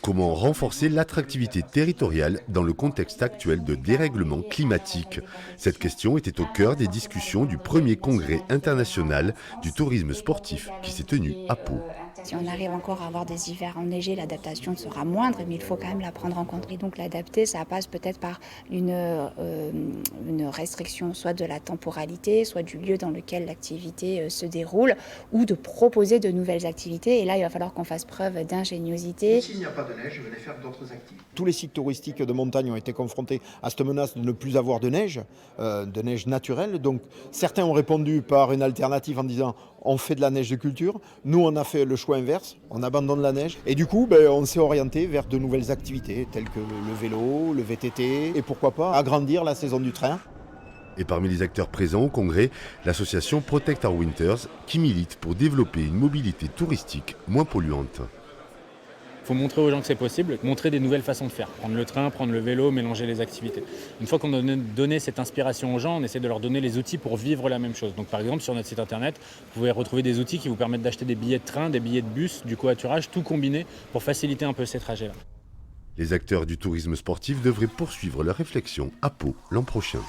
Comment renforcer l'attractivité territoriale dans le contexte actuel de dérèglement climatique? Cette question était au cœur des discussions du premier congrès international du tourisme sportif qui s'est tenu à Pau. Si on arrive encore à avoir des hivers enneigés, l'adaptation sera moindre, mais il faut quand même la prendre en compte. Et donc l'adapter, ça passe peut-être par une restriction soit de la temporalité, soit du lieu dans lequel l'activité se déroule, ou de proposer de nouvelles activités. Et là, il va falloir qu'on fasse preuve d'ingéniosité. S'il n'y a pas de neige, venez faire d'autres activités. Tous les sites touristiques de montagne ont été confrontés à cette menace de ne plus avoir de neige naturelle. Donc certains ont répondu par une alternative en disant on fait de la neige de culture. Nous, on a fait le choix inverse, on abandonne la neige. Et du coup, on s'est orienté vers de nouvelles activités telles que le vélo, le VTT et pourquoi pas agrandir la saison du train. Et parmi les acteurs présents au congrès, l'association Protect Our Winters qui milite pour développer une mobilité touristique moins polluante. Il faut montrer aux gens que c'est possible, montrer des nouvelles façons de faire. Prendre le train, prendre le vélo, mélanger les activités. Une fois qu'on a donné cette inspiration aux gens, on essaie de leur donner les outils pour vivre la même chose. Donc par exemple, sur notre site internet, vous pouvez retrouver des outils qui vous permettent d'acheter des billets de train, des billets de bus, du covoiturage, tout combiné pour faciliter un peu ces trajets-là. Les acteurs du tourisme sportif devraient poursuivre leur réflexion à Pau l'an prochain.